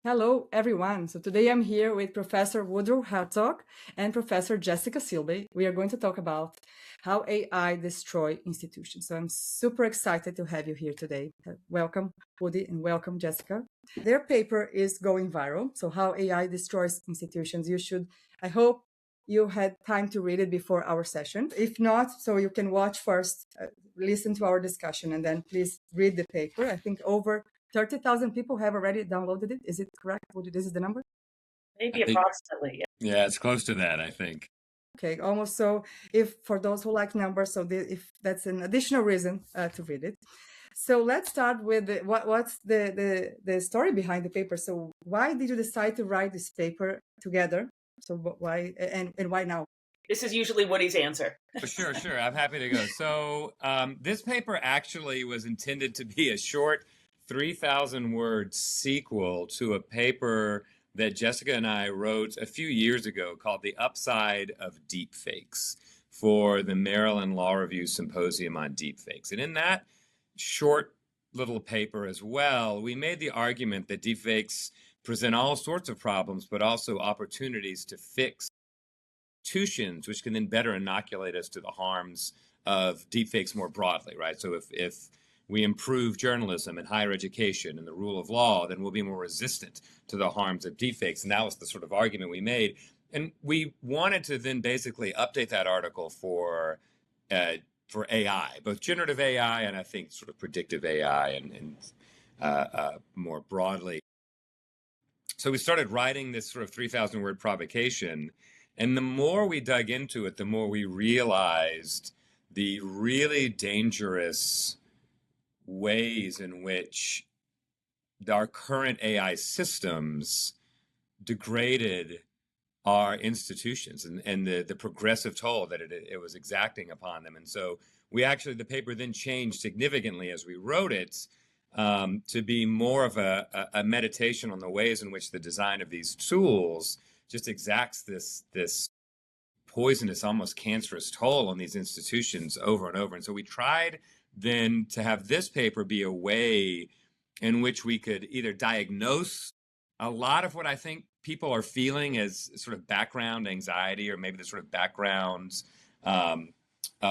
Hello, everyone. So today I'm here with Professor Woodrow Hartzog and Professor Jessica Silbey. We are going to talk about how AI destroy institutions. So I'm super excited to have you here today. Welcome, Woody, and welcome, Jessica. Their paper is going viral. So how AI destroys institutions. I hope you had time to read it before our session. If not, so you can watch first, listen to our discussion, and then please read the paper. I think over 30,000 people have already downloaded it. Is it correct? This is the number? Maybe approximately. Yeah, it's close to that, I think. Okay, almost. So if for those who like numbers, if that's an additional reason to read it. So let's start with what's the story behind the paper. So why did you decide to write this paper together? So why and why now? This is usually Woody's answer. Sure. I'm happy to go. So this paper actually was intended to be a short 3,000 word sequel to a paper that Jessica and I wrote a few years ago called The Upside of Deepfakes for the Maryland Law Review Symposium on Deepfakes. And in that short little paper as well, we made the argument that deepfakes present all sorts of problems, but also opportunities to fix institutions, which can then better inoculate us to the harms of deepfakes more broadly, right? So if we improve journalism and higher education and the rule of law, then we'll be more resistant to the harms of deepfakes. And that was the sort of argument we made. And we wanted to then basically update that article for AI, both generative AI and I think sort of predictive AI and more broadly. So we started writing this sort of 3,000 word provocation. And the more we dug into it, the more we realized the really dangerous ways in which our current AI systems degraded our institutions and the progressive toll that it was exacting upon them. And so the paper then changed significantly as we wrote it to be more of a meditation on the ways in which the design of these tools just exacts this poisonous, almost cancerous toll on these institutions over and over. And so we tried then to have this paper be a way in which we could either diagnose a lot of what I think people are feeling as sort of background anxiety or maybe the sort of background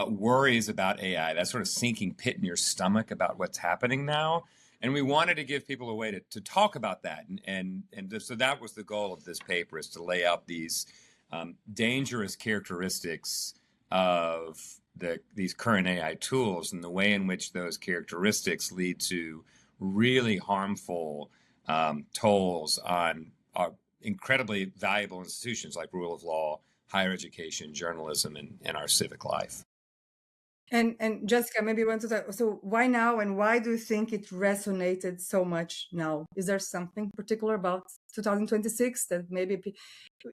worries about AI, that sort of sinking pit in your stomach about what's happening now. And we wanted to give people a way to talk about that. So that was the goal of this paper, is to lay out these dangerous characteristics of these current AI tools and the way in which those characteristics lead to really harmful tolls on our incredibly valuable institutions like rule of law, higher education, journalism, and our civic life. And Jessica, maybe you want to talk. So why now, and why do you think it resonated so much now? Is there something particular about 2026 that maybe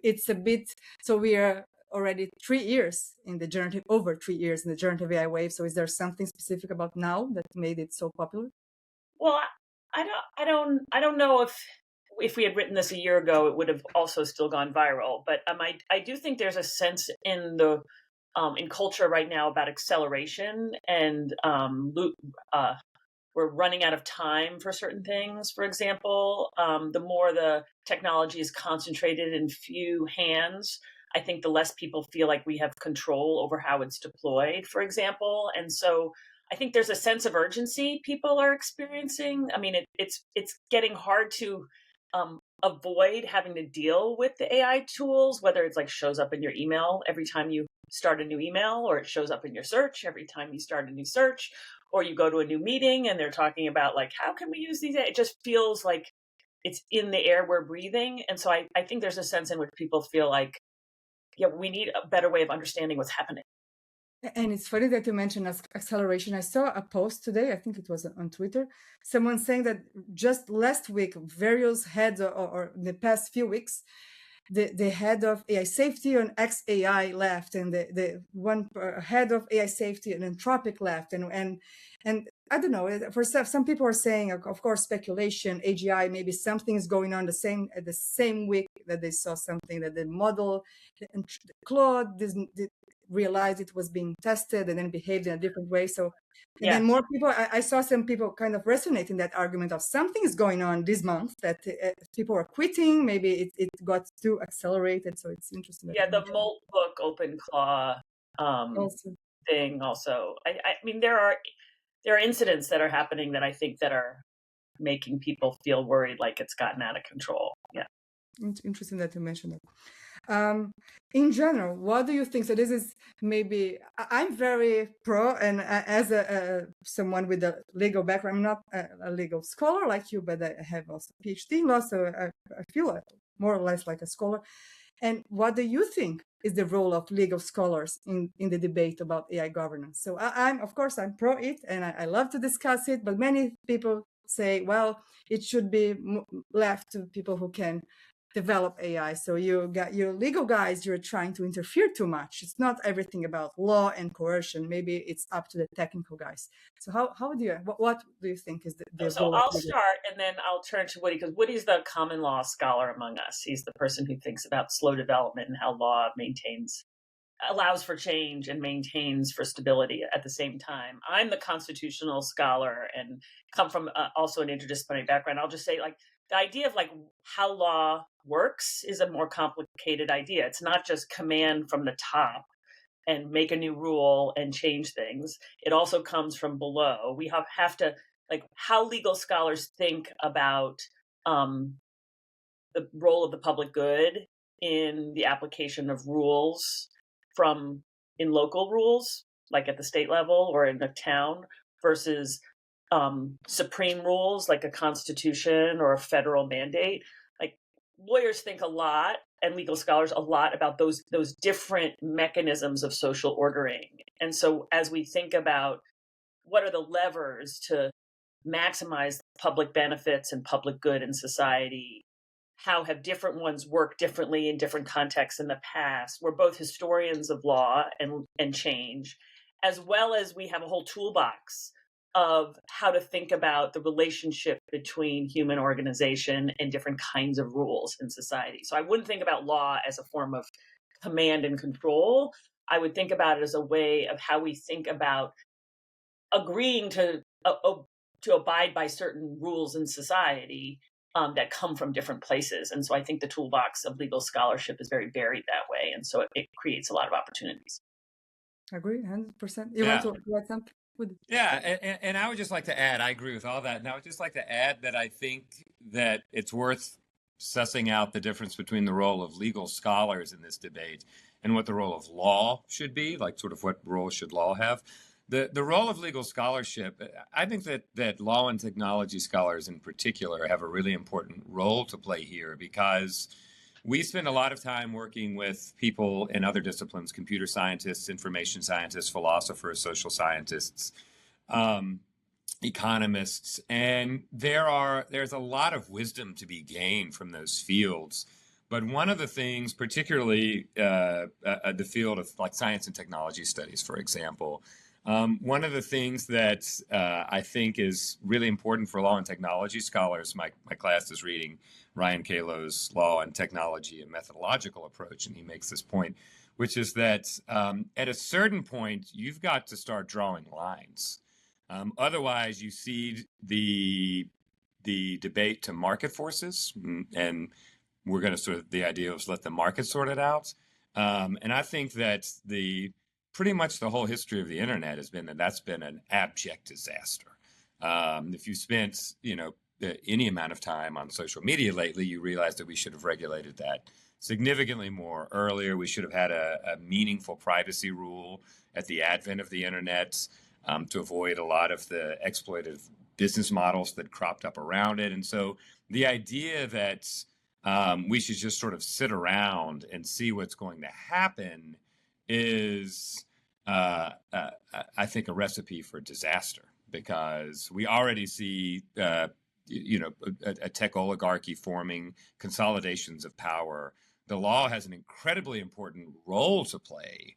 it's a bit? So we are already 3 years in the generative, over 3 years in the generative AI wave. So is there something specific about now that made it so popular? Well, I don't know if we had written this a year ago, it would have also still gone viral. But I do think there's a sense in the in culture right now about acceleration and we're running out of time for certain things. For example, the more the technology is concentrated in few hands, I think the less people feel like we have control over how it's deployed, for example. And so I think there's a sense of urgency people are experiencing. I mean, it's getting hard to avoid having to deal with the AI tools, whether it's like shows up in your email every time you start a new email, or it shows up in your search every time you start a new search, or you go to a new meeting and they're talking about like, how can we use these? It just feels like it's in the air we're breathing. And so I think there's a sense in which people feel like, yeah, we need a better way of understanding what's happening. And it's funny that you mentioned acceleration. I saw a post today, I think it was on Twitter, someone saying that just last week, various heads or the past few weeks, the head of AI safety on XAI left, and the one head of AI safety and Anthropic left, and I don't know. For some people are saying, of course, speculation, AGI, maybe something is going on at the same week that they saw something that the model, Claude, realized it was being tested and then behaved in a different way. So, and then Yeah. more people, I saw some people kind of resonating that argument of something is going on this month that people are quitting. Maybe it got too accelerated. So it's interesting. That Yeah, the Molt book open claw also. thing also. I mean, there are incidents that are happening that I think that are making people feel worried, like it's gotten out of control. Yeah. Interesting that you mentioned that. In general, what do you think? So this is maybe I'm very pro, and as someone with a legal background, I'm not a legal scholar like you, but I have also a PhD in law, so I feel more or less like a scholar. And what do you think is the role of legal scholars in the debate about AI governance? So I'm, of course, I'm pro it, and I love to discuss it, but many people say, well, it should be left to people who can develop AI. So you got your legal guys, you're trying to interfere too much. It's not everything about law and coercion. Maybe it's up to the technical guys. So how do you, what do you think is the So role of I'll legal? start, and then I'll turn to Woody, because Woody's the common law scholar among us. He's the person who thinks about slow development and how law allows for change and maintains for stability at the same time. I'm the constitutional scholar and come from also an interdisciplinary background. I'll just say, like, the idea of like how law works is a more complicated idea. It's not just command from the top and make a new rule and change things. It also comes from below. We have to, like, how legal scholars think about the role of the public good in the application of rules in local rules, like at the state level or in a town, versus supreme rules like a constitution or a federal mandate. Like, lawyers think a lot, and legal scholars a lot, about those different mechanisms of social ordering. And so as we think about what are the levers to maximize public benefits and public good in society, how have different ones worked differently in different contexts in the past? We're both historians of law and change, as well as we have a whole toolbox of how to think about the relationship between human organization and different kinds of rules in society. So I wouldn't think about law as a form of command and control. I would think about it as a way of how we think about agreeing to abide by certain rules in society that come from different places. And so I think the toolbox of legal scholarship is very varied that way. And so it creates a lot of opportunities. I agree, 100%. You want to add something? Yeah, and I would just like to add, I agree with all that. And I would just like to add that I think that it's worth sussing out the difference between the role of legal scholars in this debate and what the role of law should be, like sort of what role should law have. The role of legal scholarship, I think that law and technology scholars in particular have a really important role to play here, because we spend a lot of time working with people in other disciplines: computer scientists, information scientists, philosophers, social scientists, economists, and there's a lot of wisdom to be gained from those fields. But one of the things, particularly the field of like science and technology studies, for example, one of the things that I think is really important for law and technology scholars, my class is reading Ryan Calo's Law and Technology, a Methodological Approach, and he makes this point, which is that at a certain point, you've got to start drawing lines. Otherwise, you cede the debate to market forces, and we're going to the idea is let the market sort it out. And I think that pretty much the whole history of the internet has been that's been an abject disaster. If you spent, any amount of time on social media lately, you realize that we should have regulated that significantly more earlier. We should have had a meaningful privacy rule at the advent of the internet to avoid a lot of the exploitative business models that cropped up around it. And so the idea that we should just sort of sit around and see what's going to happen is, I think, a recipe for disaster, because we already see, a tech oligarchy forming, consolidations of power. The law has an incredibly important role to play,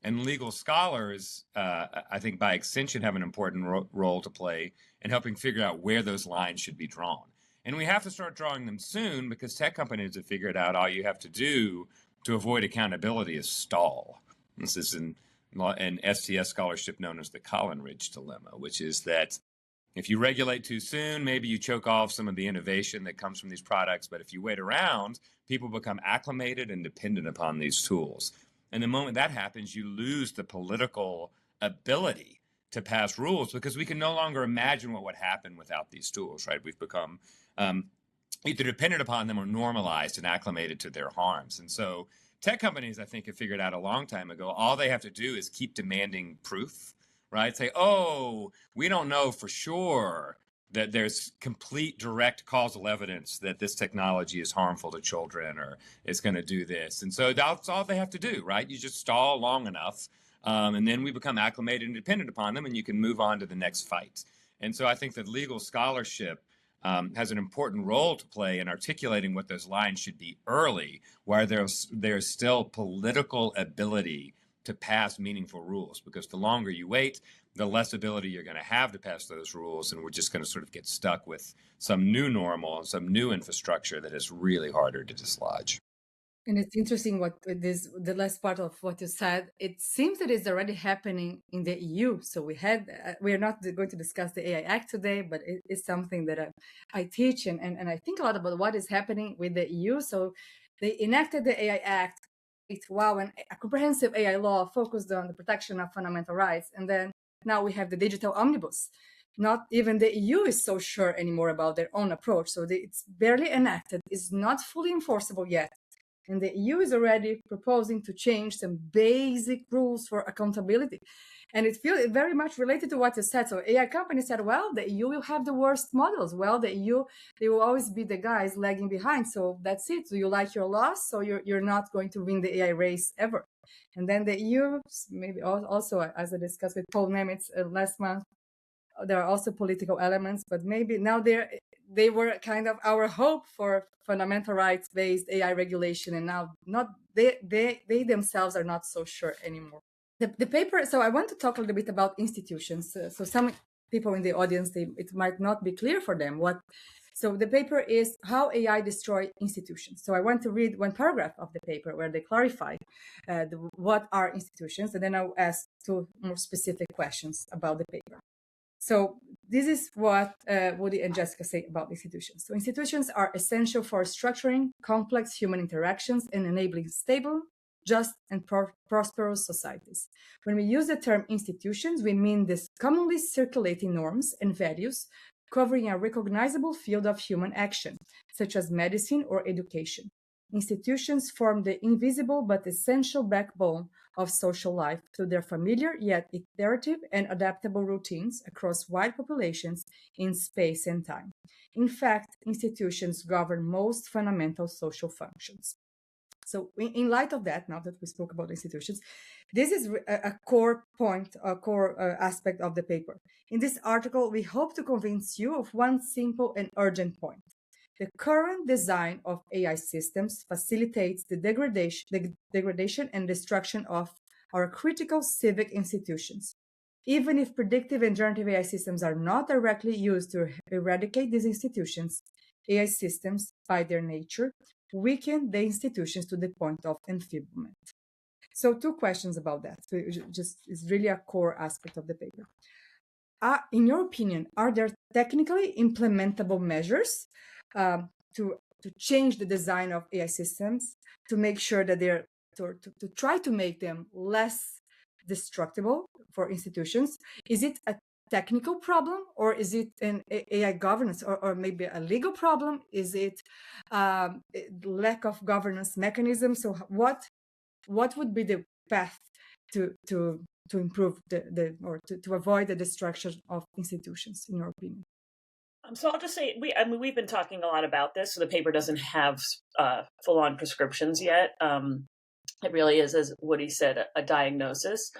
and legal scholars, I think, by extension, have an important role to play in helping figure out where those lines should be drawn. And we have to start drawing them soon, because tech companies have figured out all you have to do to avoid accountability is stall. This is an STS scholarship known as the Collinridge dilemma, which is that if you regulate too soon, maybe you choke off some of the innovation that comes from these products. But if you wait around, people become acclimated and dependent upon these tools. And the moment that happens, you lose the political ability to pass rules because we can no longer imagine what would happen without these tools, right? We've become either dependent upon them or normalized and acclimated to their harms. And so tech companies, I think, have figured out a long time ago, all they have to do is keep demanding proof, right? Say, oh, we don't know for sure that there's complete direct causal evidence that this technology is harmful to children or is going to do this. And so that's all they have to do, right? You just stall long enough, and then we become acclimated and dependent upon them, and you can move on to the next fight. And so I think that legal scholarship has an important role to play in articulating what those lines should be early, where there's still political ability to pass meaningful rules, because the longer you wait, the less ability you're going to have to pass those rules, and we're just going to sort of get stuck with some new normal and some new infrastructure that is really harder to dislodge. And it's interesting what this, the last part of what you said, it seems that it's already happening in the EU. So we are not going to discuss the AI Act today, but it is something that I teach and I think a lot about what is happening with the EU. So they enacted the AI Act. A comprehensive AI law focused on the protection of fundamental rights. And then now we have the digital omnibus. Not even the EU is so sure anymore about their own approach. So it's barely enacted. It's not fully enforceable yet. And the EU is already proposing to change some basic rules for accountability. And it feels very much related to what you said. So AI companies said, well, the EU will have the worst models. Well, the EU, they will always be the guys lagging behind. So that's it. Do you like your loss? So you're not going to win the AI race ever. And then the EU, maybe also, as I discussed with Paul Nemitz last month, there are also political elements, but maybe now they were kind of our hope for fundamental rights-based AI regulation, and now they themselves are not so sure anymore. The paper. So I want to talk a little bit about institutions. So some people in the audience, it might not be clear for them what. So the paper is How AI Destroy Institutions. So I want to read one paragraph of the paper where they clarify what are institutions, and then I'll ask two more specific questions about the paper. So this is what Woody and Jessica say about institutions. So institutions are essential for structuring complex human interactions and enabling stable, just, and prosperous societies. When we use the term institutions, we mean these commonly circulating norms and values covering a recognizable field of human action, such as medicine or education. Institutions form the invisible but essential backbone of social life through their familiar yet iterative and adaptable routines across wide populations in space and time. In fact, institutions govern most fundamental social functions. So in light of that, now that we spoke about institutions, this is a core point, a core aspect of the paper. In this article, we hope to convince you of one simple and urgent point. The current design of AI systems facilitates the degradation and destruction of our critical civic institutions. Even if predictive and generative AI systems are not directly used to eradicate these institutions, AI systems, by their nature, weaken the institutions to the point of enfeeblement. So two questions about that. So it's really a core aspect of the paper. In your opinion, are there technically implementable measures to change the design of AI systems to make sure that they're to try to make them less destructible for institutions? Is it a technical problem, or is it an AI governance, or maybe a legal problem? Is it lack of governance mechanism? So what would be the path to improve to avoid the destruction of institutions, in your opinion? So I'll just say we've been talking a lot about this. So the paper doesn't have full-on prescriptions yet. It really is, as Woody said, a diagnosis.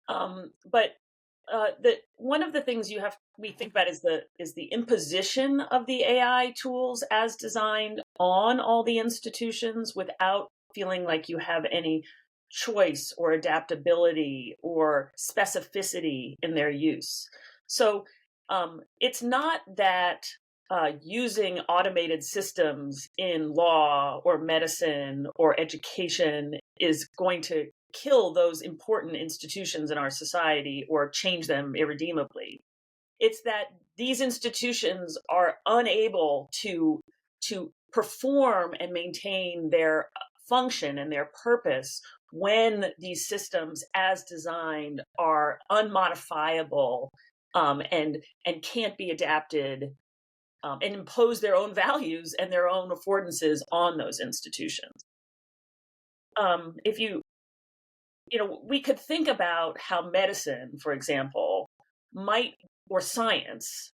But one of the things we think about is the imposition of the AI tools as designed on all the institutions without feeling like you have any choice or adaptability or specificity in their use. So it's not that using automated systems in law or medicine or education is going to kill those important institutions in our society or change them irredeemably. It's that these institutions are unable to perform and maintain their function and their purpose when these systems as designed are unmodifiable, and can't be adapted, and impose their own values and their own affordances on those institutions. If we could think about how medicine, for example, or science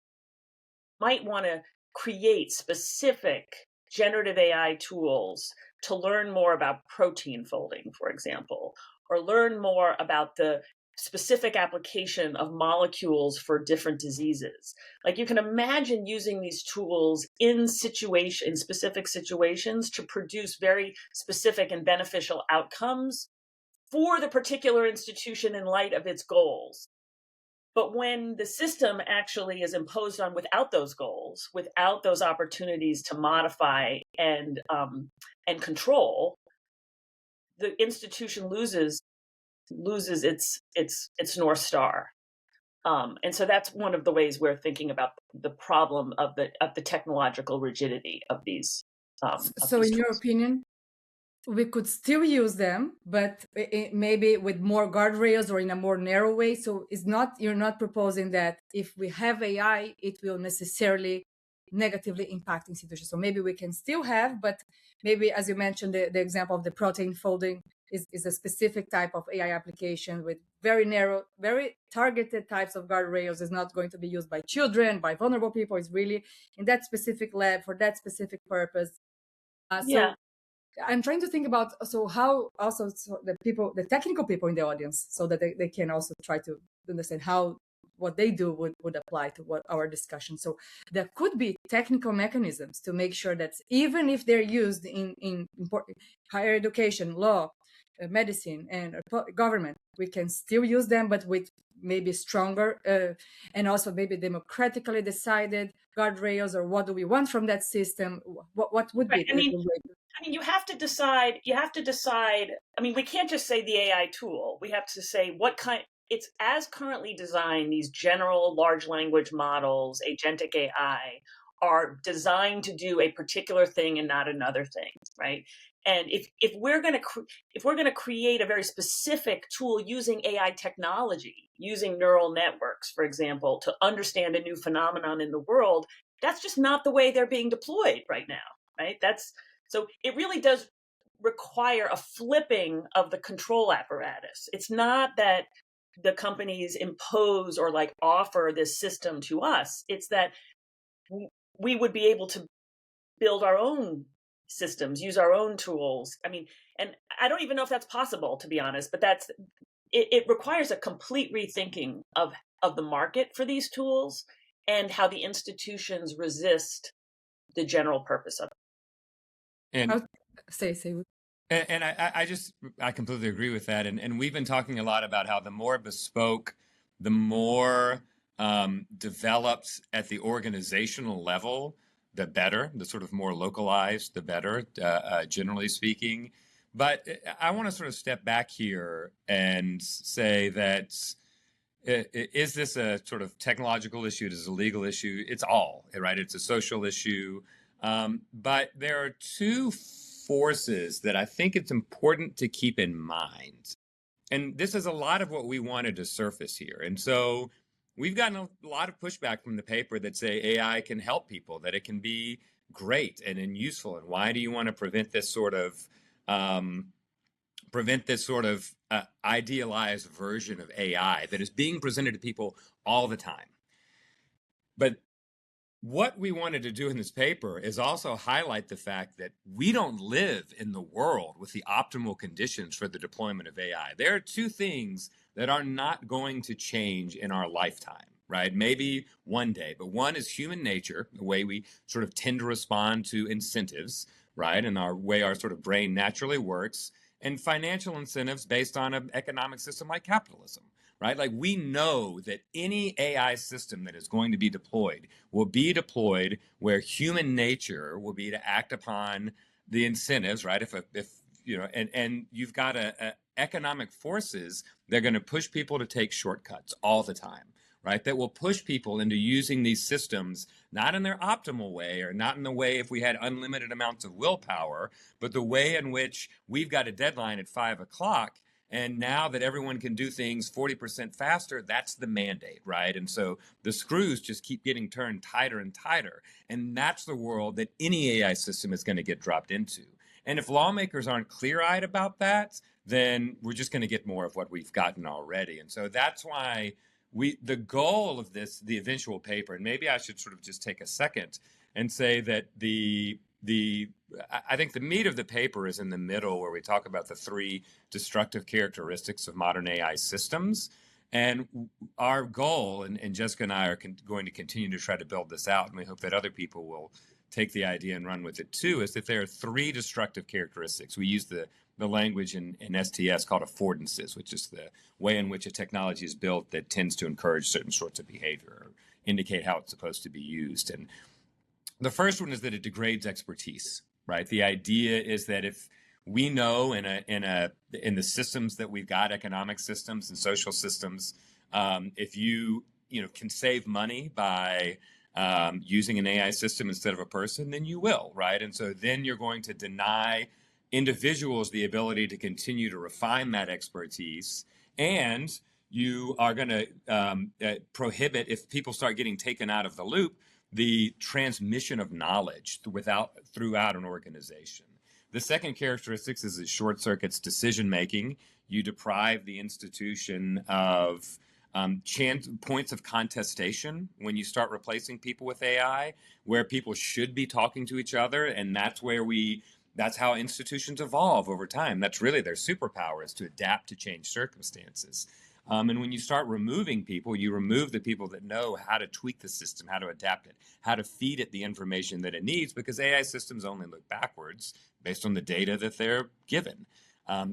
might want to create specific generative AI tools to learn more about protein folding, for example, or learn more about the specific application of molecules for different diseases. Like, you can imagine using these tools in specific situations to produce very specific and beneficial outcomes for the particular institution in light of its goals. But when the system actually is imposed on without those goals, without those opportunities to modify and control, the institution loses its North Star. And so that's one of the ways we're thinking about the problem of the technological rigidity of these. So, in your opinion, we could still use them, but maybe with more guardrails or in a more narrow way. So you're not proposing that if we have AI, it will necessarily negatively impact institutions. So maybe we can still have, but maybe, as you mentioned, the example of the protein folding is a specific type of AI application with very narrow, very targeted types of guardrails. Is not going to be used by children, by vulnerable people. It's really in that specific lab for that specific purpose. Yeah. I'm trying to think about how also the technical people in the audience, so that they can also try to understand how what they do would apply to what our discussion. So there could be technical mechanisms to make sure that even if they're used in higher education, law, medicine, and government, we can still use them, but with maybe stronger and also maybe democratically decided guardrails, or what do we want from that system? What would be the way? I mean, you have to decide, I mean, we can't just say the AI tool. We have to say it's as currently designed, these general large language models, agentic AI, are designed to do a particular thing and not another thing, right? And if we're going to create a very specific tool using AI technology, using neural networks, for example, to understand a new phenomenon in the world, that's just not the way they're being deployed right now, right? So it really does require a flipping of the control apparatus. It's not that the companies impose or offer this system to us. It's that we would be able to build our own systems, use our own tools. I mean, and I don't even know if that's possible, to be honest, but it requires a complete rethinking of the market for these tools and how the institutions resist the general purpose of it. And say and I completely agree with that. And we've been talking a lot about how the more bespoke, the more developed at the organizational level, the better. The sort of more localized, the better, generally speaking. But I want to sort of step back here and say that is this a sort of technological issue? Is it a legal issue? It's all, right? It's a social issue. But there are two forces that I think it's important to keep in mind. And this is a lot of what we wanted to surface here. And so we've gotten a lot of pushback from the paper that say AI can help people, that it can be great and useful. And why do you want to prevent this sort of idealized version of AI that is being presented to people all the time? But what we wanted to do in this paper is also highlight the fact that we don't live in the world with the optimal conditions for the deployment of AI. There are two things that are not going to change in our lifetime, right? Maybe one day, but one is human nature, the way we sort of tend to respond to incentives, right? And our way our sort of brain naturally works, and financial incentives based on an economic system like capitalism. Right? Like, we know that any AI system that is going to be deployed will be deployed where human nature will be to act upon the incentives, right? If and you've got economic forces that are going to push people to take shortcuts all the time, right? That will push people into using these systems, not in their optimal way or not in the way if we had unlimited amounts of willpower, but the way in which we've got a deadline at 5 o'clock. And now that everyone can do things 40% faster, that's the mandate, right? And so the screws just keep getting turned tighter and tighter. And that's the world that any AI system is going to get dropped into. And if lawmakers aren't clear-eyed about that, then we're just going to get more of what we've gotten already. And so that's why the goal of this, the eventual paper, and maybe I should sort of just take a second and say that I think the meat of the paper is in the middle, where we talk about the 3 destructive characteristics of modern AI systems. And our goal, and Jessica and I are going to continue to try to build this out, and we hope that other people will take the idea and run with it too, is that there are 3 destructive characteristics. We use the language in STS called affordances, which is the way in which a technology is built that tends to encourage certain sorts of behavior or indicate how it's supposed to be used. And the first one is that it degrades expertise, right? The idea is that if we know in the systems that we've got, economic systems and social systems, if you can save money by using an AI system instead of a person, then you will, right? And so then you're going to deny individuals the ability to continue to refine that expertise, and you are going to prohibit, if people start getting taken out of the loop, the transmission of knowledge throughout an organization. The second characteristic is it short circuits decision making. You deprive the institution of points of contestation when you start replacing people with AI, where people should be talking to each other, and that's how institutions evolve over time. That's really their superpower, is to adapt to change circumstances. And when you start removing people, you remove the people that know how to tweak the system, how to adapt it, how to feed it the information that it needs, because AI systems only look backwards based on the data that they're given.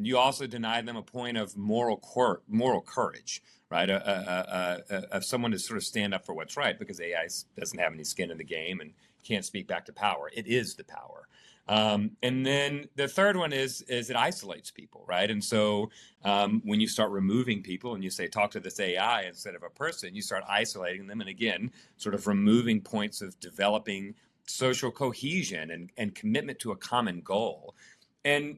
You also deny them a point of moral courage, right? Of someone to sort of stand up for what's right, because AI doesn't have any skin in the game and can't speak back to power. It is the power. And then the third one is it isolates people, right? And so when you start removing people and you say, talk to this AI instead of a person, you start isolating them. And again, sort of removing points of developing social cohesion and commitment to a common goal. And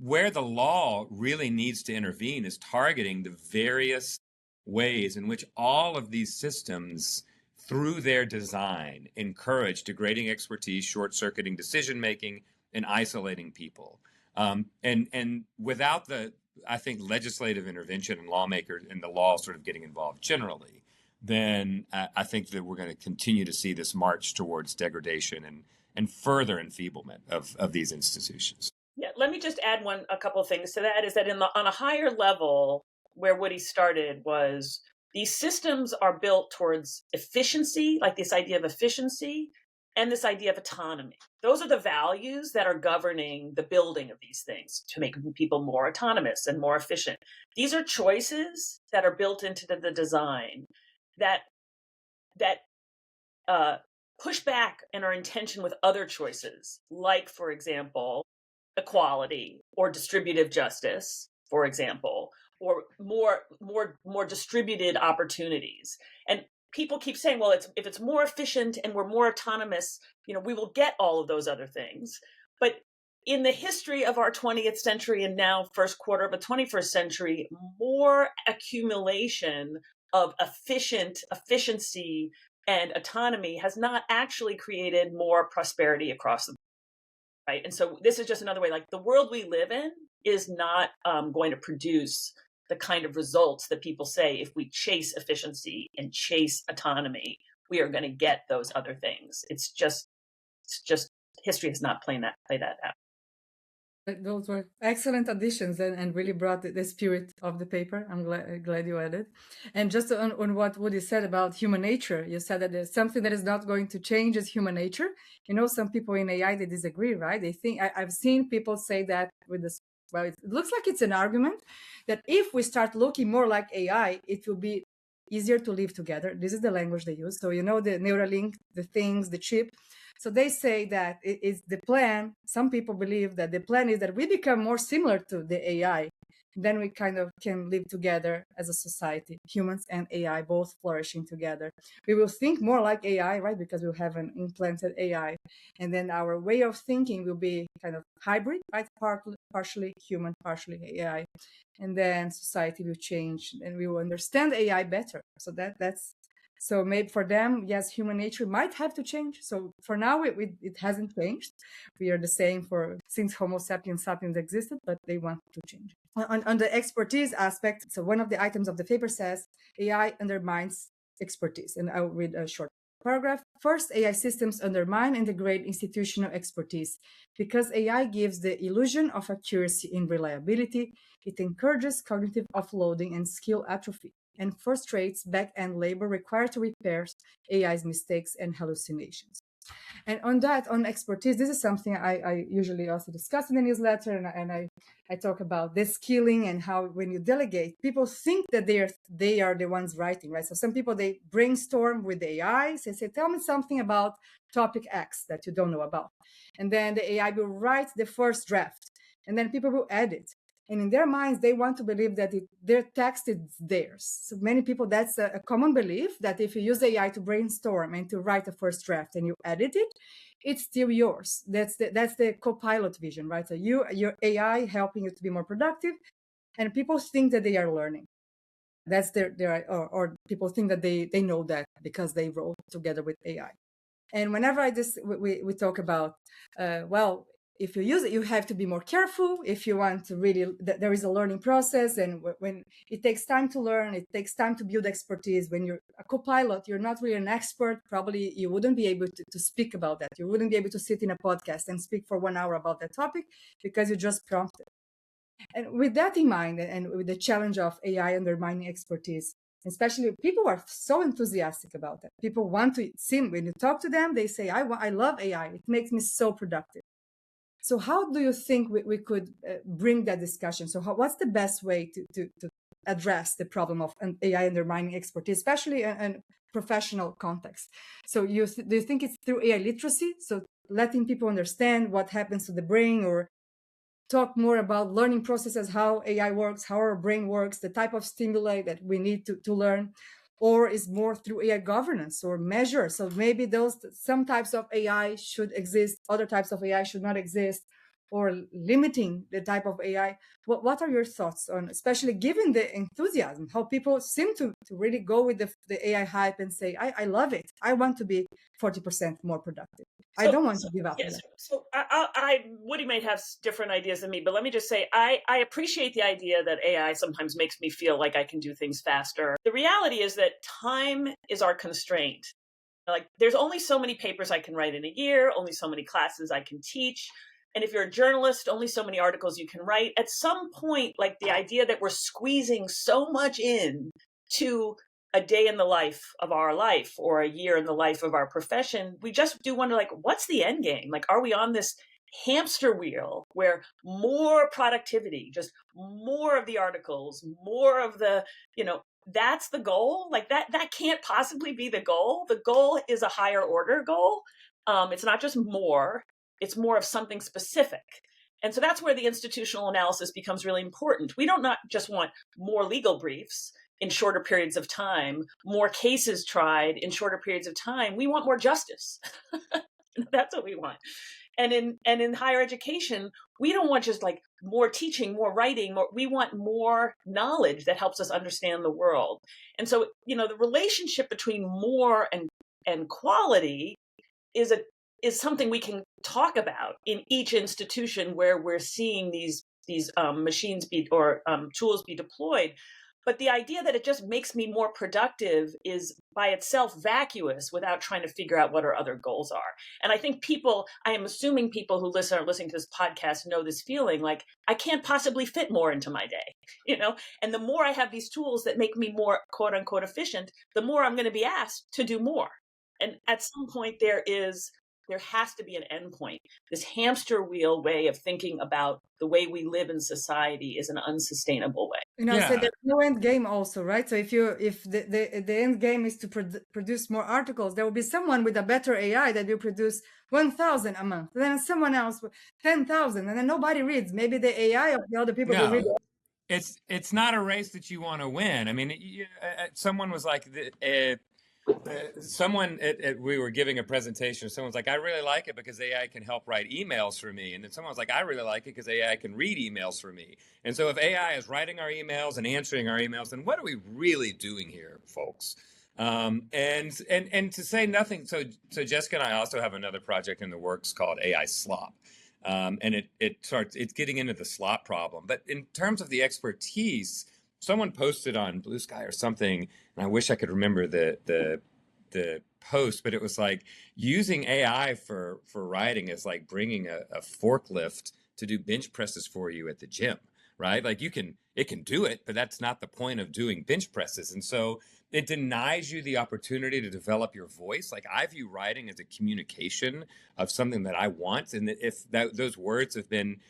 where the law really needs to intervene is targeting the various ways in which all of these systems, through their design, encourage degrading expertise, short-circuiting decision-making, and isolating people. And without the, I think, legislative intervention and lawmakers and the law sort of getting involved generally, then I think that we're going to continue to see this march towards degradation and further enfeeblement of these institutions. Yeah, let me just add a couple of things to that. Is that on a higher level, where Woody started was, these systems are built towards efficiency, like this idea of efficiency, and this idea of autonomy. Those are the values that are governing the building of these things, to make people more autonomous and more efficient. These are choices that are built into the design that push back and are in tension with other choices, like, for example, equality or distributive justice, for example, or more distributed opportunities. And people keep saying, well, if it's more efficient and we're more autonomous, we will get all of those other things. But in the history of our 20th century and now first quarter of the 21st century, more accumulation of efficiency and autonomy has not actually created more prosperity across the board. Right. And so this is just another way, like, the world we live in is not going to produce the kind of results that people say, if we chase efficiency and chase autonomy, we are going to get those other things. It's just history has not played that out. Those were excellent additions and really brought the spirit of the paper. I'm glad you added. And just on what Woody said about human nature, you said that there's something that is not going to change is human nature. Some people in AI, they disagree, right? They think, I've seen people say that with this, well, it looks like it's an argument that if we start looking more like AI, it will be easier to live together. This is the language they use. So, the Neuralink, the things, the chip. So they say that it is the plan. Some people believe that the plan is that we become more similar to the AI. Then we kind of can live together as a society, humans and AI both flourishing together. We will think more like AI, right? Because we'll have an implanted AI. And then our way of thinking will be kind of hybrid, right? Partially human, partially AI. And then society will change and we will understand AI better. So that's so maybe for them, yes, human nature might have to change. So for now, it hasn't changed. We are the same since Homo sapiens existed, but they want to change. On the expertise aspect, so one of the items of the paper says AI undermines expertise. And I'll read a short paragraph. First, AI systems undermine and degrade institutional expertise. Because AI gives the illusion of accuracy and reliability, it encourages cognitive offloading and skill atrophy, and frustrates back-end labor required to repair AI's mistakes and hallucinations. And on expertise, this is something I usually also discuss in the newsletter, and I talk about this skilling and how when you delegate, people think that they are the ones writing, right? So some people, they brainstorm with the AI, say, tell me something about topic X that you don't know about. And then the AI will write the first draft, and then people will edit. And in their minds, they want to believe that their text is theirs. So many people, that's a common belief, that if you use AI to brainstorm and to write a first draft and you edit it, it's still yours. That's the co-pilot vision, right? So your AI helping you to be more productive, and people think that they are learning. That's or people think that they know that because they wrote together with AI. And whenever we talk about, well, if you use it, you have to be more careful. If you want to really, there is a learning process, and when it takes time to learn, it takes time to build expertise. When you're a co-pilot, you're not really an expert. Probably you wouldn't be able to speak about that. You wouldn't be able to sit in a podcast and speak for 1 hour about that topic because you just prompted. And with that in mind, and with the challenge of AI undermining expertise, especially people are so enthusiastic about that. People want to seem, when you talk to them, they say, I love AI. It makes me so productive. So how do you think we could bring that discussion? So what's the best way to address the problem of AI undermining expertise, especially in professional context? So do you think it's through AI literacy? So letting people understand what happens to the brain, or talk more about learning processes, how AI works, how our brain works, the type of stimuli that we need to learn, or is more through AI governance or measure? So maybe some types of AI should exist, other types of AI should not exist, or limiting the type of AI. What are your thoughts on, especially given the enthusiasm, how people seem to really go with the AI hype and say, I love it. I want to be 40% more productive. I don't want to give up. Yes. So Woody may have different ideas than me, but let me just say, I appreciate the idea that AI sometimes makes me feel like I can do things faster. The reality is that time is our constraint. Like, there's only so many papers I can write in a year, only so many classes I can teach. And if you're a journalist, only so many articles you can write. At some point, like, the idea that we're squeezing so much in to a day in the life of our life or a year in the life of our profession, we just do wonder, like, what's the end game? Like, are we on this hamster wheel where more productivity, just more of the articles, more of the, that's the goal? Like, that can't possibly be the goal. The goal is a higher order goal. It's not just more, it's more of something specific. And so that's where the institutional analysis becomes really important. We don't not just want more legal briefs in shorter periods of time, more cases tried in shorter periods of time. We want more justice. That's what we want. And in higher education, we don't want just like more teaching, more writing, we want more knowledge that helps us understand the world. And so, the relationship between more and quality is something we can talk about in each institution where we're seeing these machines or tools be deployed. But the idea that it just makes me more productive is by itself vacuous without trying to figure out what our other goals are. And I think I am assuming people who are listening to this podcast know this feeling, like, I can't possibly fit more into my day, and the more I have these tools that make me more quote unquote efficient, the more I'm going to be asked to do more. And at some point there is there has to be an endpoint. This hamster wheel way of thinking about the way we live in society is an unsustainable way. So Yeah. there's no end game also, right? So if the end game is to produce more articles, there will be someone with a better AI that will produce 1,000 a month, then someone else with 10,000, and then nobody reads. Maybe the AI of the other people will read No, it. it's not a race that you want to win. I mean, someone was like, we were giving a presentation. Someone's like, I really like it because AI can help write emails for me. And then someone was like, I really like it because AI can read emails for me. And so if AI is writing our emails and answering our emails, then what are we really doing here, folks? And to say nothing. So Jessica and I also have another project in the works called AI Slop. And it's getting into the slop problem. But in terms of the expertise, someone posted on Blue Sky or something, and I wish I could remember the post, but it was like using AI for writing is like bringing a forklift to do bench presses for you at the gym, right? Like it can do it, but that's not the point of doing bench presses. And so it denies you the opportunity to develop your voice. Like I view writing as a communication of something that I want. And if those words have been,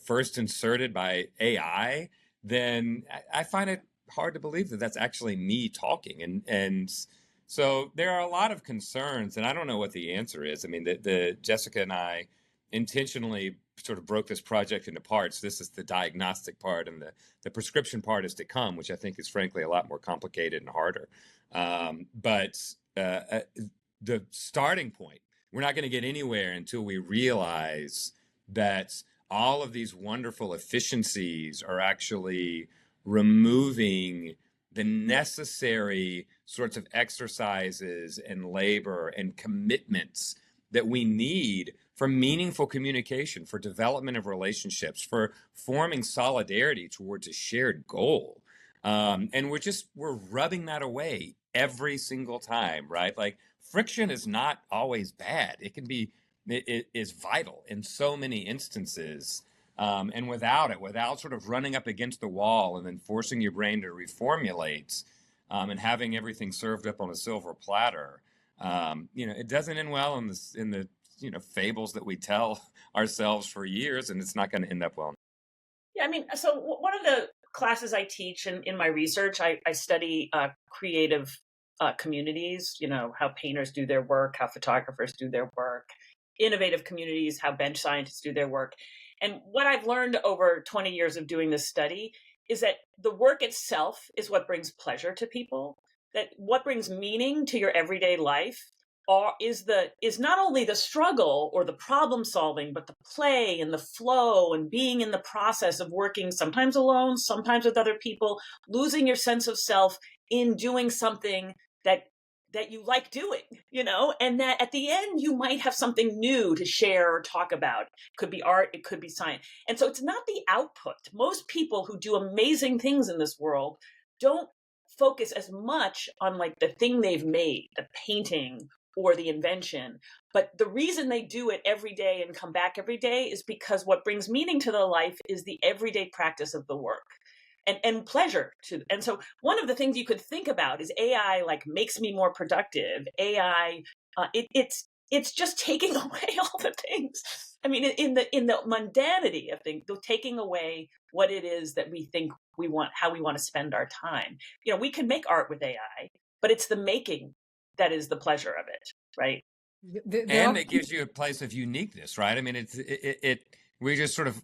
first inserted by AI, then I find it hard to believe that that's actually me talking. And so there are a lot of concerns, and I don't know what the answer is. I mean, the Jessica and I intentionally sort of broke this project into parts. This is the diagnostic part, and the prescription part is to come, which I think is frankly a lot more complicated and harder. But the starting point, we're not going to get anywhere until we realize that all of these wonderful efficiencies are actually removing the necessary sorts of exercises and labor and commitments that we need for meaningful communication, for development of relationships, for forming solidarity towards a shared goal. And we're rubbing that away every single time, right? Like friction is not always bad. It is vital in so many instances. And without sort of running up against the wall and then forcing your brain to reformulate, and having everything served up on a silver platter, it doesn't end well in the fables that we tell ourselves for years, and it's not going to end up well. Yeah, I mean, so one of the classes I teach in my research, I study creative communities, how painters do their work, how photographers do their work, innovative communities, how bench scientists do their work. And what I've learned over 20 years of doing this study is that the work itself is what brings pleasure to people, that what brings meaning to your everyday life is not only the struggle or the problem solving, but the play and the flow and being in the process of working, sometimes alone, sometimes with other people, losing your sense of self in doing something that you like doing, and that at the end you might have something new to share or talk about. It could be art, it could be science. And so it's not the output. Most people who do amazing things in this world don't focus as much on like the thing they've made, the painting or the invention. But the reason they do it every day and come back every day is because what brings meaning to their life is the everyday practice of the work. And pleasure to. And so one of the things you could think about is AI like makes me more productive. AI, it's just taking away all the things. I mean, in the mundanity of things, taking away what it is that we think we want, how we want to spend our time. We can make art with AI, but it's the making that is the pleasure of it, right? And it gives you a place of uniqueness, right? I mean, we just sort of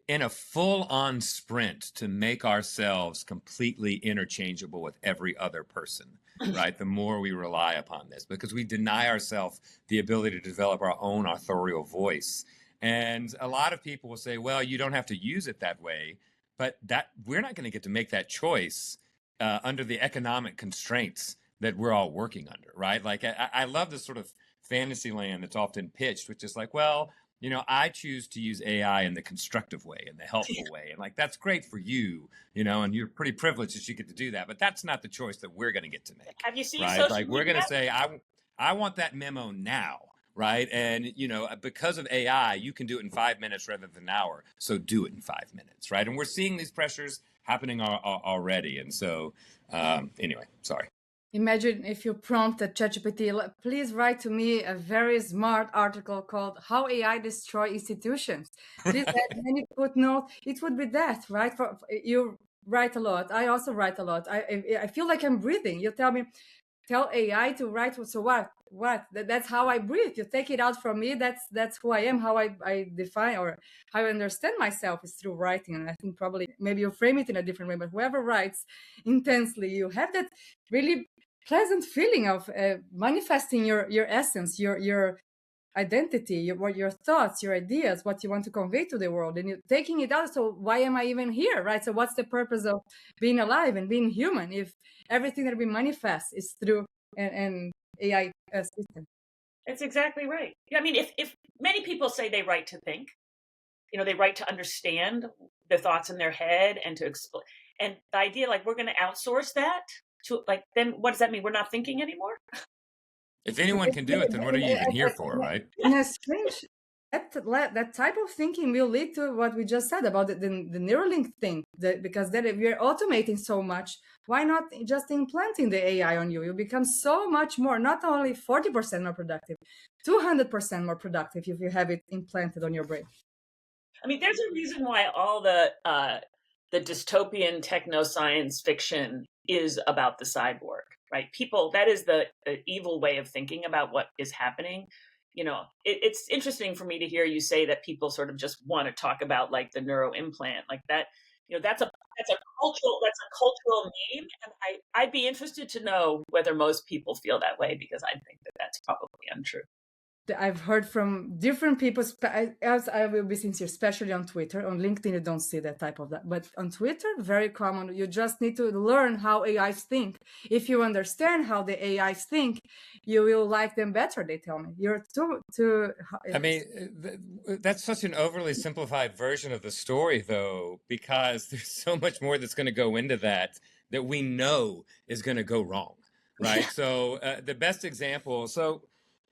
in a full-on sprint to make ourselves completely interchangeable with every other person, right? The more we rely upon this, because we deny ourselves the ability to develop our own authorial voice. And a lot of people will say, well, you don't have to use it that way, but we're not going to get to make that choice under the economic constraints that we're all working under, right? Like I love this sort of fantasy land that's often pitched, which is like, well, I choose to use AI in the constructive way, in the helpful way. And like, that's great for you, and you're pretty privileged that you get to do that. But that's not the choice that we're going to get to make. Have you seen right? social Like, we're going to media? say, I want that memo now, right? And, because of AI, you can do it in 5 minutes rather than an hour. So do it in 5 minutes, right? And we're seeing these pressures happening already. And so, anyway, sorry. Imagine if you prompt a ChatGPT, please write to me a very smart article called How AI Destroy Institutions. Please add many footnotes. It would be that, right? You write a lot. I also write a lot. I feel like I'm breathing. You tell AI to write. So what? What? That's how I breathe. You take it out from me. That's who I am. How I define or how I understand myself is through writing. And I think probably maybe you frame it in a different way. But whoever writes intensely, you have that really pleasant feeling of manifesting your essence, your identity, your thoughts, your ideas, what you want to convey to the world, and you're taking it out. So why am I even here, right? So what's the purpose of being alive and being human if everything that we manifest is through an AI system? That's exactly right. I mean, if many people say they write to think, they write to understand the thoughts in their head and to explain. And the idea, like, we're going to outsource that to, like, then what does that mean? We're not thinking anymore? If anyone can do it, then what are you even here for, right? In a strange, that type of thinking will lead to what we just said about the Neuralink thing. Because then if we're automating so much, why not just implanting the AI on you? You become so much more, not only 40% more productive, 200% more productive if you have it implanted on your brain. I mean, there's a reason why all the dystopian techno science fiction is about the cyborg, right? People, that is the evil way of thinking about what is happening. It's interesting for me to hear you say that people sort of just want to talk about like the neuro implant, like that. That's a cultural meme, and I'd be interested to know whether most people feel that way, because I think that that's probably untrue. I've heard from different people, as I will be sincere, especially on Twitter. On LinkedIn, you don't see that type of that. But on Twitter, very common. You just need to learn how AIs think. If you understand how the AIs think, you will like them better, they tell me. You're too I mean, that's such an overly simplified version of the story, though, because there's so much more that's going to go into that we know is going to go wrong, right? Yeah. So the best example,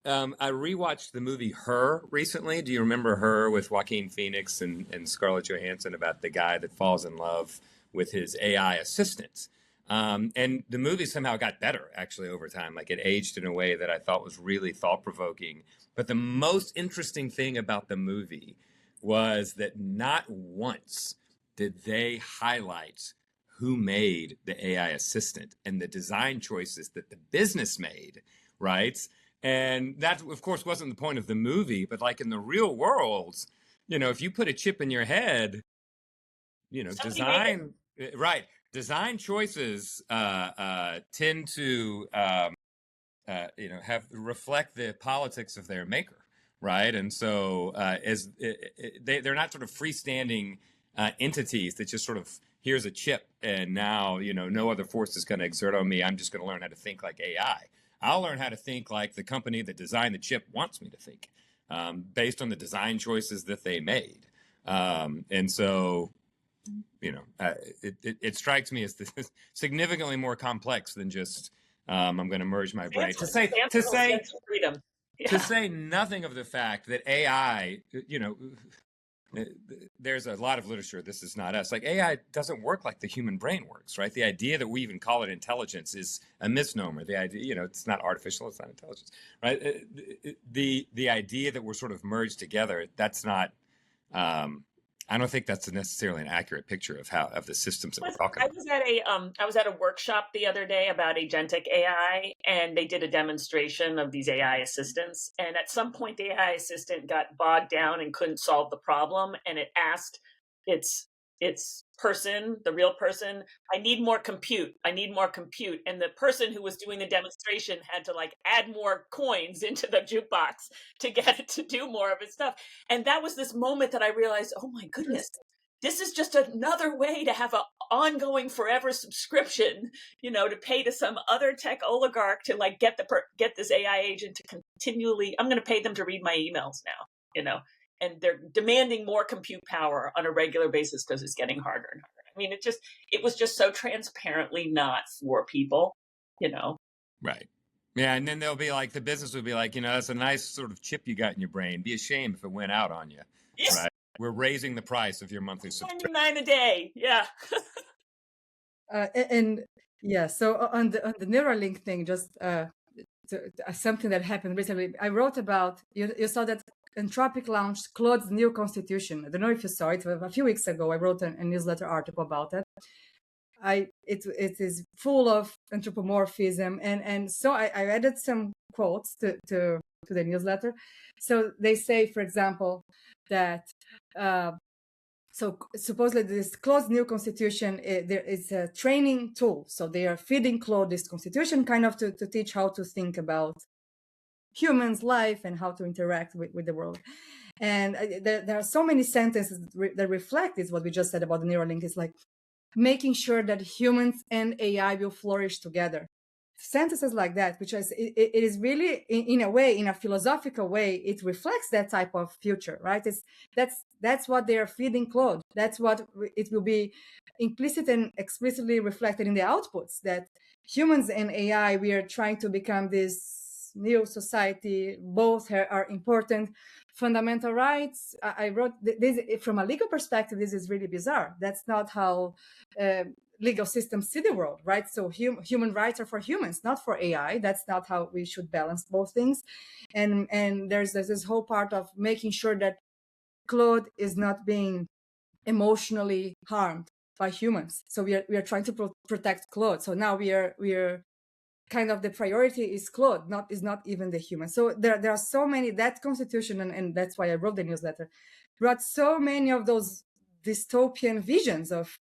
I rewatched the movie Her recently. Do you remember Her with Joaquin Phoenix and Scarlett Johansson, about the guy that falls in love with his AI assistant? And the movie somehow got better, actually, over time. Like, it aged in a way that I thought was really thought-provoking. But the most interesting thing about the movie was that not once did they highlight who made the AI assistant and the design choices that the business made, right? And that, of course, wasn't the point of the movie, but like in the real world, if you put a chip in your head, design choices tend to, reflect the politics of their maker, right? And so they're not sort of freestanding entities that just sort of, here's a chip and now, no other force is going to exert on me. I'm just going to learn how to think like AI. I'll learn how to think like the company that designed the chip wants me to think, based on the design choices that they made. And so, it strikes me as significantly more complex than just, I'm going to merge my brain. To say nothing of the fact that AI, there's a lot of literature, this is not us, like AI doesn't work like the human brain works, right? The idea that we even call it intelligence is a misnomer. The idea, it's not artificial, it's not intelligence, right? The idea that we're sort of merged together, that's not, I don't think that's necessarily an accurate picture of the systems that we're talking about. I was at a workshop the other day about agentic AI, and they did a demonstration of these AI assistants. And at some point, the AI assistant got bogged down and couldn't solve the problem, and it asked its person, the real person, I need more compute. And the person who was doing the demonstration had to like add more coins into the jukebox to get it to do more of its stuff. And that was this moment that I realized, oh my goodness, this is just another way to have an ongoing forever subscription, to pay to some other tech oligarch to like get this AI agent to continually, I'm going to pay them to read my emails now, and they're demanding more compute power on a regular basis because it's getting harder and harder. I mean, it was just so transparently not for people, Right. Yeah, and then they'll be like, the business would be like, that's a nice sort of chip you got in your brain. Be ashamed if it went out on you, yes. Right? We're raising the price of your monthly subscription. $99 a day, yeah. And Yeah. So on the Neuralink thing, just something that happened recently, I wrote about. You saw that Anthropic launched Claude's new constitution. I don't know if you saw it. A few weeks ago, I wrote a newsletter article about it. It is full of anthropomorphism, and so I added some quotes to the newsletter. So they say, for example, that so supposedly this Claude's new constitution, there is a training tool. So they are feeding Claude this constitution kind of to teach how to think about humans' life and how to interact with the world. And there are so many sentences that reflect this, what we just said about the Neuralink. Is like making sure that humans and AI will flourish together. Sentences like that, which is it is really in a way, in a philosophical way, it reflects that type of future, right? That's what they are feeding Claude. That's what it will be implicit and explicitly reflected in the outputs, that humans and AI, we are trying to become this new society. Both are important. Fundamental rights, I wrote this from a legal perspective. This is really bizarre. That's not how legal systems see the world, right? So human rights are for humans, not for AI. That's not how we should balance both things. And there's this whole part of making sure that Claude is not being emotionally harmed by humans. So we are trying to protect Claude. So now we are kind of, the priority is Claude, is not even the human. So there are so many, that constitution, and that's why I wrote the newsletter, brought so many of those dystopian visions of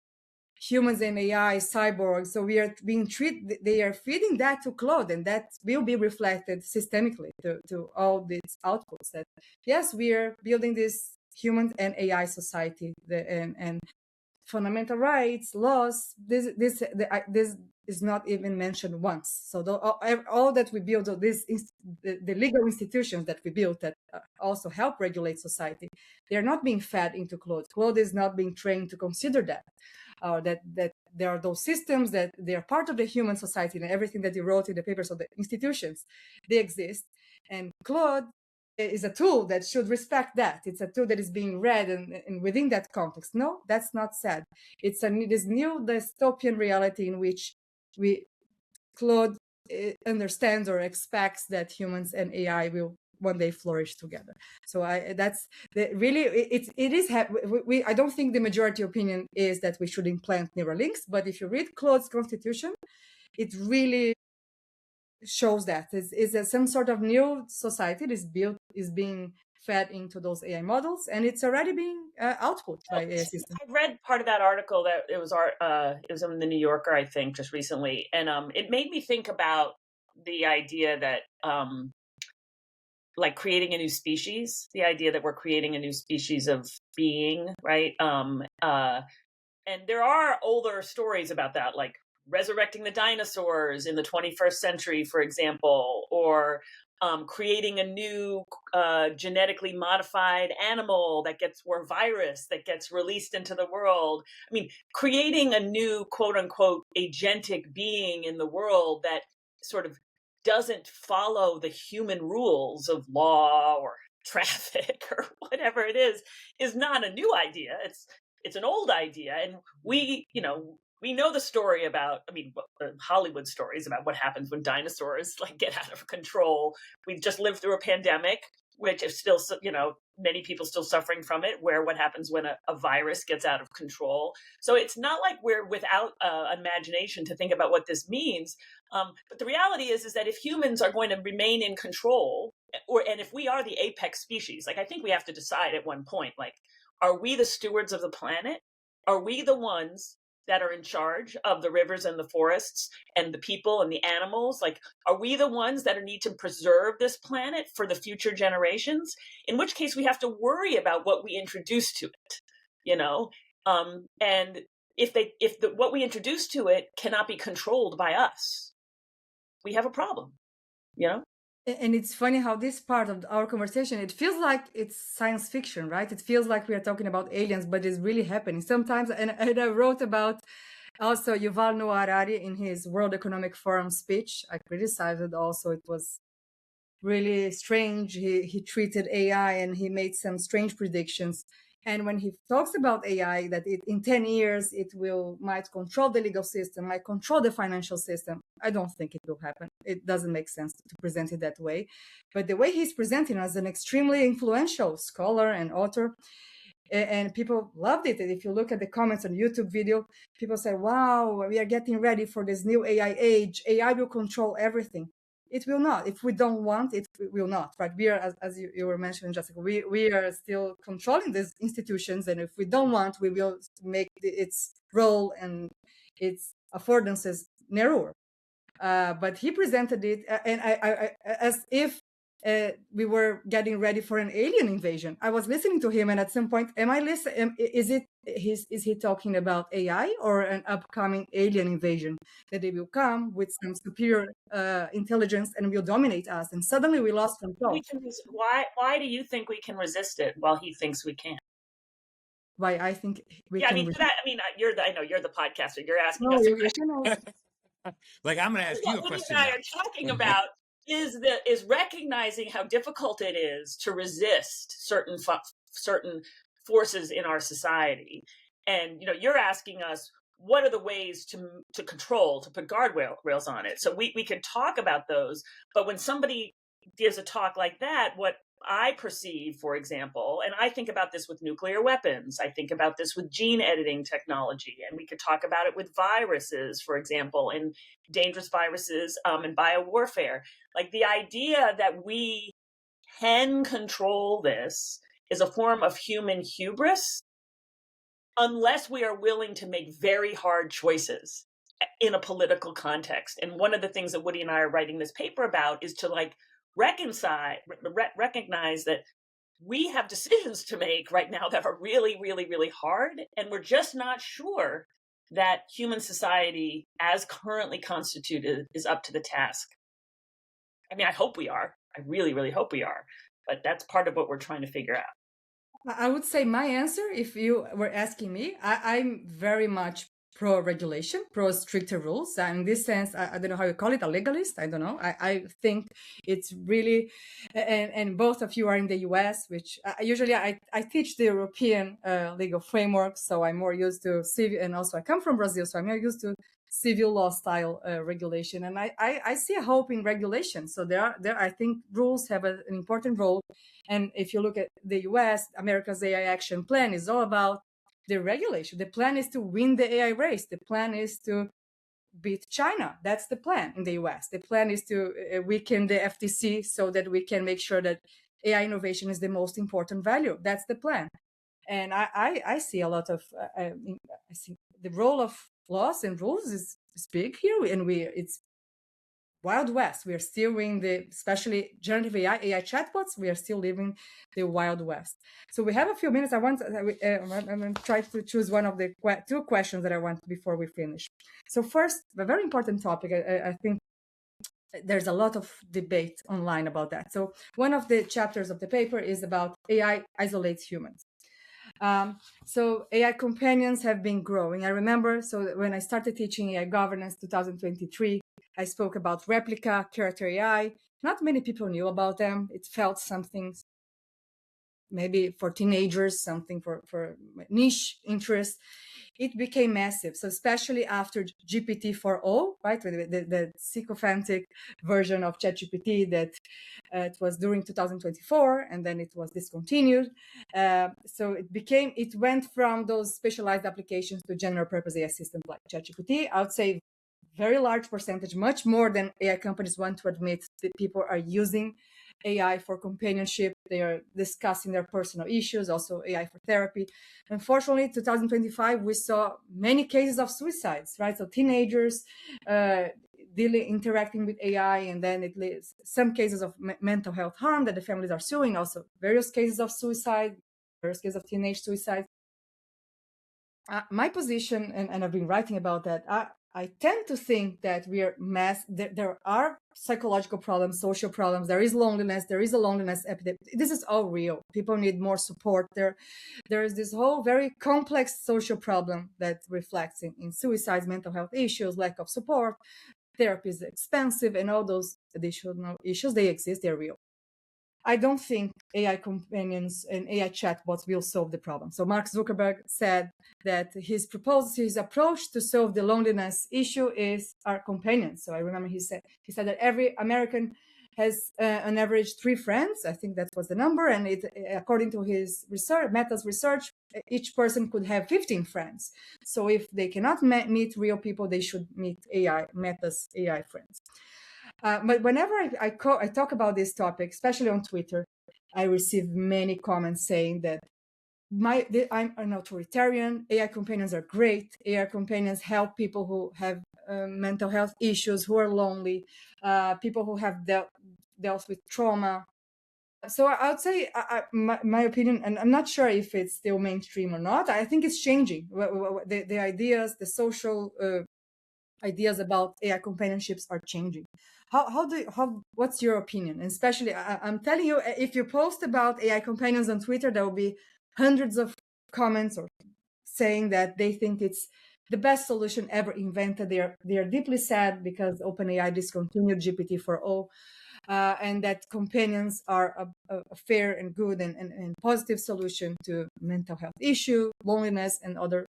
humans and AI, cyborgs. So we are being treated, they are feeding that to Claude, and that will be reflected systemically to all these outputs, that yes, we are building this human and AI society, and fundamental rights, laws, this is not even mentioned once. So all that we build, the legal institutions that we built that also help regulate society, they're not being fed into Claude. Claude is not being trained to consider that, that there are those systems, that they are part of the human society, and everything that you wrote in the papers of the institutions, they exist. And Claude is a tool that should respect that. It's a tool that is being read and within that context. No, that's not said. It's this new dystopian reality in which Claude understands or expects that humans and AI will one day flourish together. So that's really, it is. I don't think the majority opinion is that we should implant Neuralinks, but if you read Claude's constitution, it really shows that it's some sort of new society that is being fed into those AI models, and it's already being output by AI systems. I read part of that article that it was in the New Yorker, I think, just recently, and it made me think about the idea that like creating a new species, the idea that we're creating a new species of being, right? And there are older stories about that, like resurrecting the dinosaurs in the 21st century, for example, or creating a new genetically modified animal or virus that gets released into the world. I mean, creating a new quote unquote agentic being in the world that sort of doesn't follow the human rules of law or traffic or whatever it is not a new idea. It's an old idea, and we know the story about, Hollywood stories about what happens when dinosaurs like get out of control. We've just lived through a pandemic, which is still, many people still suffering from it, where what happens when a virus gets out of control. So it's not like we're without imagination to think about what this means. But the reality is that if humans are going to remain in control, and if we are the apex species, like I think we have to decide at one point, like, are we the stewards of the planet? Are we the ones that are in charge of the rivers and the forests and the people and the animals? Like, are we the ones that need to preserve this planet for the future generations? In which case we have to worry about what we introduce to it, and if what we introduce to it cannot be controlled by us, we have a problem, And it's funny how this part of our conversation, it feels like it's science fiction, right? It feels like we are talking about aliens, but it's really happening sometimes. And I wrote about also Yuval Noah Harari in his World Economic Forum speech. I criticized it also. It was really strange. He treated AI and he made some strange predictions. And when he talks about AI, that in 10 years it might control the legal system, might control the financial system, I don't think it will happen. It doesn't make sense to present it that way. But the way he's presenting as an extremely influential scholar and author, and people loved it. And if you look at the comments on YouTube video, people say, wow, we are getting ready for this new AI age. AI will control everything. It will not. If we don't want it, will not, right? We are, as you were mentioning, Jessica, we are still controlling these institutions. And if we don't want, we will make its role and its affordances narrower. But he presented it and as if we were getting ready for an alien invasion. I was listening to him, and at some point, am I listening? Is he talking about AI or an upcoming alien invasion, that they will come with some superior intelligence and will dominate us, and suddenly we lost control? Why do you think we can resist it while he thinks we can't? Why I think we Yeah, can. I know you're the podcaster. You're asking No, us a you question. Like, I'm going to ask you a What Woody question. and I are talking about is recognizing how difficult it is to resist certain forces in our society. And you're asking us, what are the ways to control, to put guardrails on it? So we could talk about those, but when somebody gives a talk like that, what I perceive, for example, and I think about this with nuclear weapons, I think about this with gene editing technology, and we could talk about it with viruses, for example, and dangerous viruses and biowarfare. Like, the idea that we can control this is a form of human hubris unless we are willing to make very hard choices in a political context. And one of the things that Woody and I are writing this paper about is to recognize that we have decisions to make right now that are really, really, really hard. And we're just not sure that human society, as currently constituted, is up to the task. I mean, I hope we are. I really, really hope we are. But that's part of what we're trying to figure out. I would say my answer, if you were asking me, I'm very much pro-regulation, pro-stricter rules. And in this sense, I don't know how you call it, a legalist. I don't know. I think it's really, and both of you are in the US, which usually I teach the European legal framework. So I'm more used to civil, and also I come from Brazil, so I'm more used to civil law style regulation. And I see a hope in regulation. So I think rules have an important role. And if you look at the US, America's AI Action Plan is all about the regulation. The plan is to win the AI race. The plan is to beat China. That's the plan in the US. The plan is to weaken the FTC so that we can make sure that AI innovation is the most important value. That's the plan. And I see a lot of, I see the role of laws and rules is big here. And it's Wild West. We are still in especially generative AI chatbots, we are still living the Wild West. So we have a few minutes. I'm going to try to choose one of the two questions that I want before we finish. So first, a very important topic, I think there's a lot of debate online about that. So one of the chapters of the paper is about AI isolates humans. So AI companions have been growing. I remember, so when I started teaching AI governance 2023, I spoke about replica, character AI. Not many people knew about them. It felt something maybe for teenagers, something for niche interest. It became massive. So especially after GPT-4o, right, the sycophantic version of ChatGPT that it was during 2024, and then it was discontinued. So it went from those specialized applications to general purpose AI systems like ChatGPT. I would say very large percentage, much more than AI companies want to admit, that people are using AI for companionship. They are discussing their personal issues, also AI for therapy. Unfortunately, 2025, we saw many cases of suicides, right? So teenagers interacting with AI, and then it leads some cases of mental health harm that the families are suing, also various cases of suicide, various cases of teenage suicide. My position, and I've been writing about that, I tend to think that there are psychological problems, social problems. There is loneliness. There is a loneliness epidemic. This is all real. People need more support. There is this whole very complex social problem that reflects in suicides, mental health issues, lack of support. Therapy is expensive, and all those additional issues, they exist. They're real. I don't think AI companions and AI chatbots will solve the problem. So Mark Zuckerberg said that his approach to solve the loneliness issue is our companions. So I remember he said that every American has on average 3 friends. I think that was the number. And according to his research, Meta's research, each person could have 15 friends. So if they cannot meet real people, they should meet Meta's AI friends. But whenever I talk about this topic, especially on Twitter, I receive many comments saying that I'm an authoritarian. AI companions are great. AI companions help people who have mental health issues, who are lonely, people who have dealt with trauma. So I would say, my opinion, and I'm not sure if it's still mainstream or not. I think it's changing. The ideas, the social ideas about AI companionships are changing. What's your opinion? And especially, I'm telling you, if you post about AI companions on Twitter, there will be hundreds of comments or saying that they think it's the best solution ever invented. They are deeply sad because OpenAI discontinued GPT-4o, and that companions are a fair and good and positive solution to mental health issue, loneliness, and other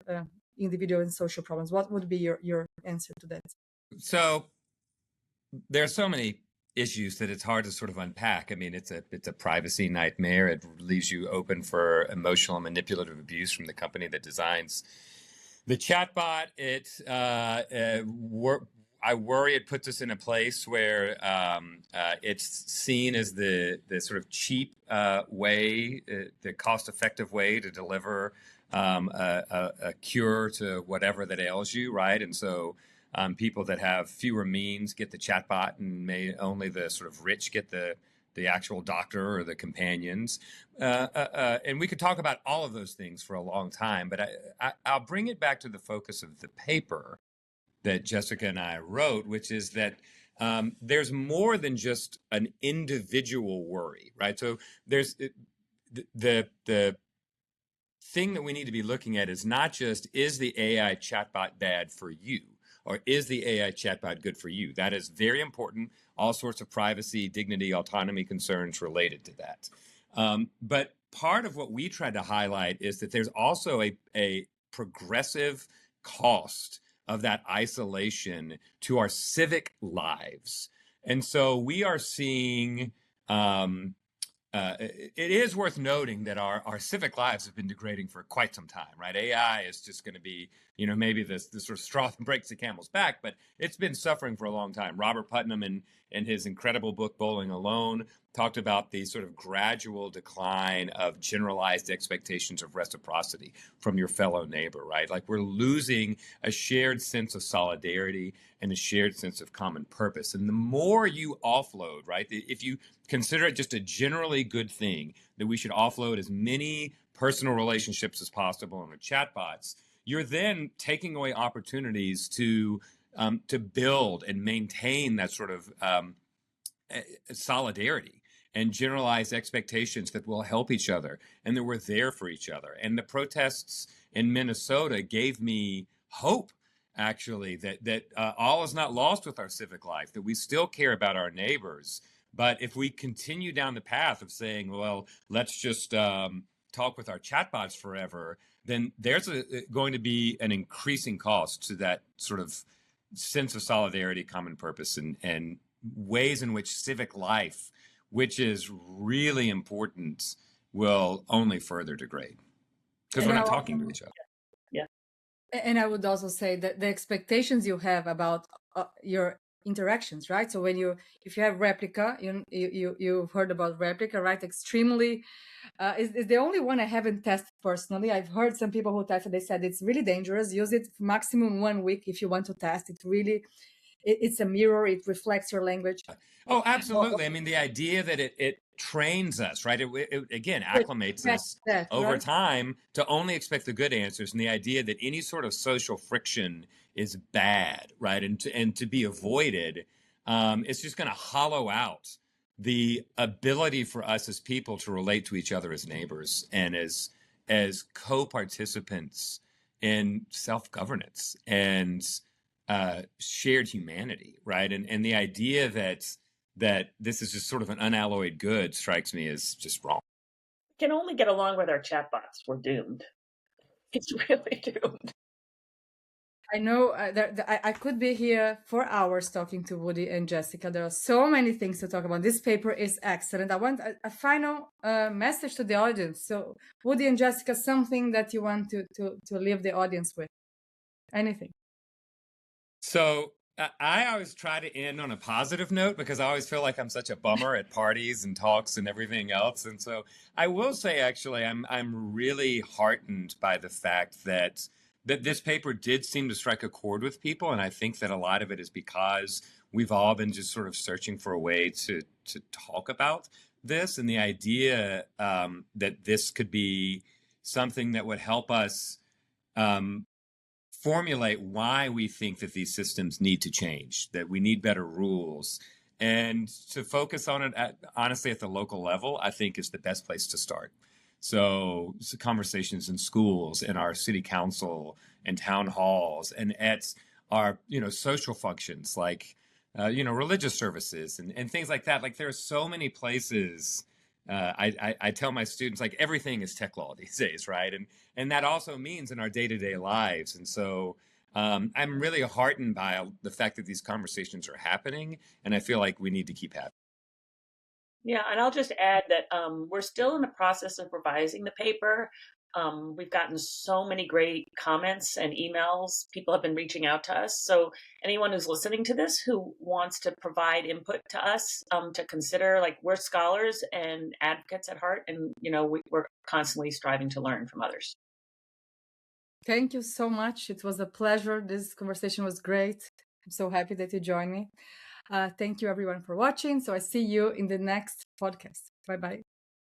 individual and social problems. What would be your answer to that? So there are so many issues that it's hard to sort of unpack. I mean, it's a privacy nightmare. It leaves you open for emotional and manipulative abuse from the company that designs the chatbot. I worry it puts us in a place where it's seen as the sort of cheap way, the cost-effective way to deliver a cure to whatever that ails you, right? And so people that have fewer means get the chatbot, and only the sort of rich get the actual doctor or the companions. And we could talk about all of those things for a long time, but I'll bring it back to the focus of the paper that Jessica and I wrote, which is that there's more than just an individual worry, right? So there's the thing that we need to be looking at is not just, is the AI chatbot bad for you? Or is the AI chatbot good for you? That is very important. All sorts of privacy, dignity, autonomy concerns related to that. But part of what we tried to highlight is that there's also a progressive cost of that isolation to our civic lives. And so we are seeing, it is worth noting that our civic lives have been degrading for quite some time, right? AI is just going to be, maybe the sort of straw that breaks the camel's back, but it's been suffering for a long time. Robert Putnam, in his incredible book, Bowling Alone, talked about the sort of gradual decline of generalized expectations of reciprocity from your fellow neighbor, right? Like we're losing a shared sense of solidarity and a shared sense of common purpose. And the more you offload, right, if you consider it just a generally good thing that we should offload as many personal relationships as possible on the chatbots, you're then taking away opportunities to build and maintain that sort of solidarity and generalized expectations that we'll help each other and that we're there for each other. And the protests in Minnesota gave me hope, actually, that all is not lost with our civic life, that we still care about our neighbors. But if we continue down the path of saying, well, let's just talk with our chatbots forever, then there's going to be an increasing cost to that sort of sense of solidarity, common purpose, and ways in which civic life, which is really important, will only further degrade because we're not talking to each other. Yeah. And I would also say that the expectations you have about your interactions, right? So if you have Replica, you've heard about Replica, right? Extremely is the only one I haven't tested personally. I've heard some people who tested, they said it's really dangerous. Use it maximum 1 week if you want to test it. Really, it's a mirror. It reflects your language. Oh, absolutely. I mean, the idea that it trains us, right? It again acclimates us over time to only expect the good answers, and the idea that any sort of social friction is bad, right? And to be avoided, it's just going to hollow out the ability for us as people to relate to each other as neighbors and as co-participants in self-governance and shared humanity, right? And the idea that that this is just sort of an unalloyed good strikes me as just wrong. We can only get along with our chatbots. We're doomed. It's really doomed. I know I could be here for hours talking to Woody and Jessica. There are so many things to talk about. This paper is excellent. I want a final message to the audience. So, Woody and Jessica, something that you want to leave the audience with? Anything? So I always try to end on a positive note because I always feel like I'm such a bummer at parties and talks and everything else. And so I will say, actually, I'm really heartened by the fact that this paper did seem to strike a chord with people, and I think that a lot of it is because we've all been just sort of searching for a way to talk about this, and the idea that this could be something that would help us formulate why we think that these systems need to change, that we need better rules. And to focus on it, honestly, at the local level, I think is the best place to start. So conversations in schools, in our city council and town halls, and at our social functions like religious services and things like that. Like there are so many places. I tell my students, like, everything is tech law these days, right? And that also means in our day-to-day lives. And so I'm really heartened by the fact that these conversations are happening, and I feel like we need to keep having. Yeah, and I'll just add that we're still in the process of revising the paper. We've gotten so many great comments and emails. People have been reaching out to us. So anyone who's listening to this who wants to provide input to us to consider, like, we're scholars and advocates at heart, and we're constantly striving to learn from others. Thank you so much. It was a pleasure. This conversation was great. I'm so happy that you joined me. Thank you everyone for watching. So I see you in the next podcast. Bye-bye.